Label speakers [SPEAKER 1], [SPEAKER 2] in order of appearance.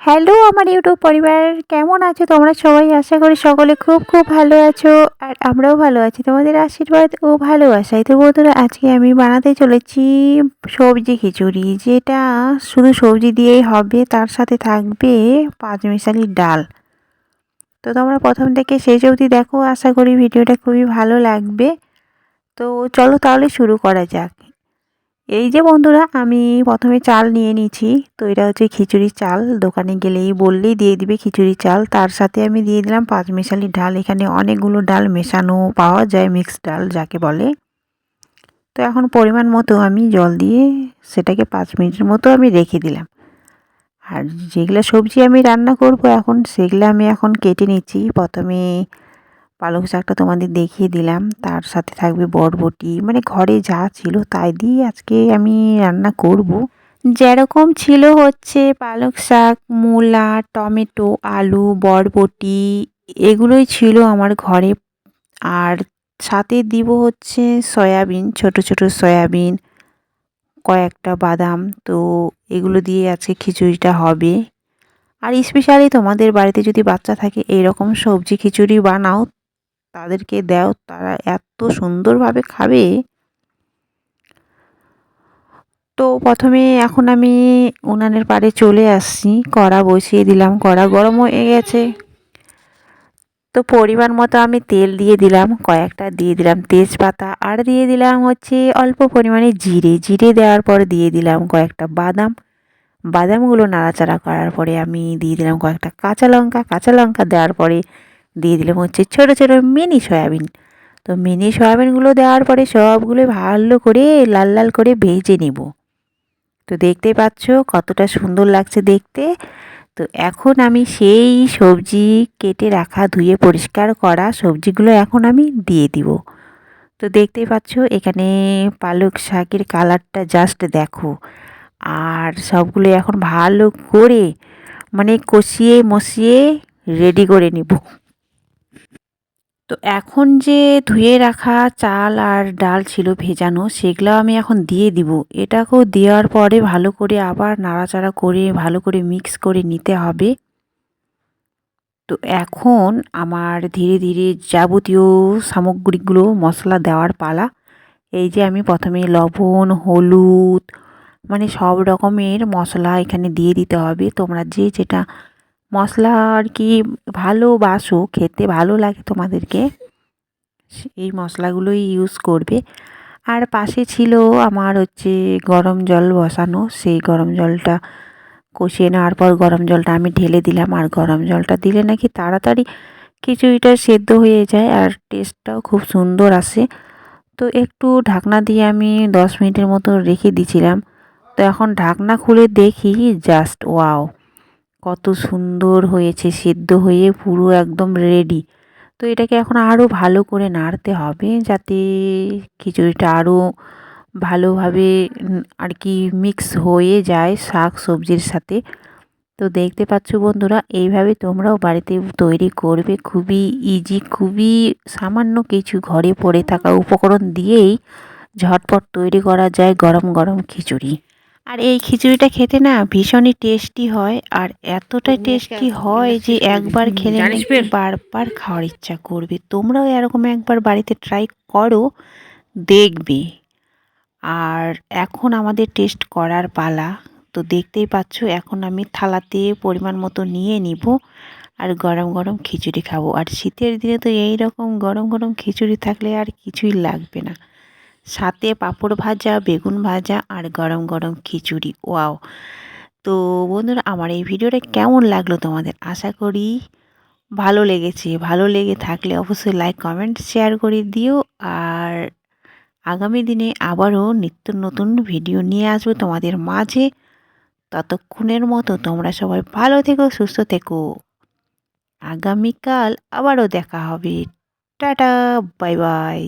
[SPEAKER 1] Hello আমার YouTube পরিবার, কেমন আছো তোমরা সবাই? আশা করি সকলে খুব খুব ভালো আছো। আর আমরাও ভালো আছি তোমাদের আশীর্বাদ ও ভালোবাসায়। তো বন্ধুরা, আজকে আমি বানাতে চলেছি সবজি খিচুড়ি, যেটা শুধু সবজি দিয়েই হবে, তার সাথে থাকবে পাঁচমিশালি ডাল। তো তোমরা প্রথম থেকে শেষ অবধি দেখো, আশা করি ভিডিওটা খুবই ভালো লাগবে। তো চলো তাহলে শুরু করা যাক। এই যে বন্ধুরা, আমি প্রথমে চাল নিয়ে নিয়েছি। তো এটা হচ্ছে খিচুড়ির চাল, দোকানে গেলেই বললেই দিয়ে দিবে খিচুড়ির চাল। তার সাথে আমি দিয়ে দিলাম পাঁচমিশালি ডাল। এখানে অনেকগুলো ডাল মেশানো পাওয়া যায়, মিক্সড ডাল যাকে বলে। তো এখন পরিমাণ মতো আমি জল দিয়ে সেটাকে 5 মিনিটের মতো আমি রেখে দিলাম। আর যেগুলো সবজি আমি রান্না করব এখন, সেগুলো আমি এখন কেটে নিচ্ছি। প্রথমে পালং শাকটা তোমাদের দেখিয়ে দিলাম, তার সাথে থাকবে বরবটি, মানে ঘরে যা ছিল তাই দিয়ে আজকে আমি রান্না করব। যেরকম ছিল হচ্ছে পালং শাক, মূলা, টমেটো, আলু, বরবটি, এগুলোই ছিল আমার ঘরে। আর সাথে দিব হচ্ছে সয়াবিন, ছোট ছোট সয়াবিন, কয়েকটা বাদাম। তো এগুলো দিয়ে আজকে খিচুড়িটা হবে। আর স্পেশালি তোমাদের বাড়িতে যদি বাচ্চা থাকে, এইরকম সবজি খিচুড়ি বানাও, তাদেরকে দাও, তারা এত সুন্দরভাবে খাবে। তো প্রথমে এখন আমি উনানের পাড়ে চলে আসছি, কড়া বসিয়ে দিলাম, কড়া গরম হয়ে গেছে। তো পরিমাণ মতো আমি তেল দিয়ে দিলাম, কয়েকটা দিয়ে দিলাম তেজপাতা, আর দিয়ে দিলাম হচ্ছে অল্প পরিমাণে জিরে। জিরে দেওয়ার পর দিয়ে দিলাম কয়েকটা বাদাম। বাদামগুলো নাড়াচাড়া করার পরে আমি দিয়ে দিলাম কয়েকটা কাঁচা লঙ্কা। কাঁচা লঙ্কা দেওয়ার পরে দিয়ে দিলাম হচ্ছে ছোটো ছোটো মিনি সয়াবিন। তো মিনি সয়াবিনগুলো দেওয়ার পরে সবগুলো ভালো করে লাল লাল করে ভেজে নেব। তো দেখতেই পাচ্ছ কতটা সুন্দর লাগছে দেখতে। তো এখন আমি সেই সবজি কেটে রাখা, ধুয়ে পরিষ্কার করা সবজিগুলো এখন আমি দিয়ে দিব। তো দেখতেই পাচ্ছ এখানে পালক শাকের কালারটা জাস্ট দেখো। আর সবগুলো এখন ভালো করে মানে কষিয়ে মশিয়ে রেডি করে নিব। তো এখন যে ধুয়ে রাখা চাল আর ডাল ছিল ভেজানো, সেগুলো আমি এখন দিয়ে দিব। এটাকেও দেওয়ার পরে ভালো করে আবার নাড়াচাড়া করে ভালো করে মিক্স করে নিতে হবে। তো এখন আমার ধীরে ধীরে যাবতীয় সামগ্রীগুলো মশলা দেওয়ার পালা। এই যে আমি প্রথমে লবণ, হলুদ, মানে সব রকমের মশলা এখানে দিয়ে দিতে হবে। তোমরা যে যেটা মশলা আর কি ভালোবাসো, খেতে ভালো লাগে তোমাদেরকে, এই মশলাগুলোই ইউজ করবে। আর পাশে ছিল আমার হচ্ছে গরম জল বসানো, সেই গরম জলটা কষিয়ে নেওয়ার পর গরম জলটা আমি ঢেলে দিলাম। আর গরম জলটা দিলে নাকি তাড়াতাড়ি খিচুড়িটা সেদ্ধ হয়ে যায় আর টেস্টটাও খুব সুন্দর আসে। তো একটু ঢাকনা দিয়ে আমি 10 মিনিটের মতো রেখে দিয়েছিলাম। তো এখন ঢাকনা খুলে দেখি, জাস্ট ওয়াও, কত সুন্দর হয়েছে, সেদ্ধ হয়ে পুরো একদম রেডি। তো এটাকে এখন আরও ভালো করে নাড়তে হবে, যাতে খিচুড়িটা আরও ভালোভাবে আর কি মিক্স হয়ে যায় শাক সবজির সাথে। তো দেখতে পাচ্ছ বন্ধুরা, এইভাবে তোমরাও বাড়িতে তৈরি করবে। খুবই ইজি, খুবই সামান্য কিছু ঘরে পড়ে থাকা উপকরণ দিয়েই ঝটপট তৈরি করা যায় গরম গরম খিচুড়ি। আর এই খিচুড়িটা খেতে না ভীষণই টেস্টি হয়, আর এতটাই টেস্টি হয় যে একবার খেলে নাকি বারবার খাওয়ার ইচ্ছা করবে। তোমরাও এরকম একবার বাড়িতে ট্রাই করো, দেখবে। আর এখন আমাদের টেস্ট করার পালা। তো দেখতেই পাচ্ছ এখন আমি থালাতে পরিমাণ মতো নিয়ে নিব, আর গরম গরম খিচুড়ি খাবো। আর শীতের দিনে তো এই রকম গরম গরম খিচুড়ি থাকলে আর কিছুই লাগবে না। সাথে পাঁপড় ভাজা, বেগুন ভাজা, আর গরম গরম খিচুড়ি, ওয়াও। তো বন্ধুরা, আমার এই ভিডিওটা কেমন লাগলো তোমাদের? আশা করি ভালো লেগেছে। ভালো লেগে থাকলে অবশ্যই লাইক, কমেন্ট, শেয়ার করে দিও। আর আগামী দিনে আবারও নিত্য নতুন ভিডিও নিয়ে আসবো তোমাদের মাঝে। ততক্ষণের মতো তোমরা সবাই ভালো থেকো, সুস্থ থেকো। আগামীকাল আবারও দেখা হবে। Tata, bye bye.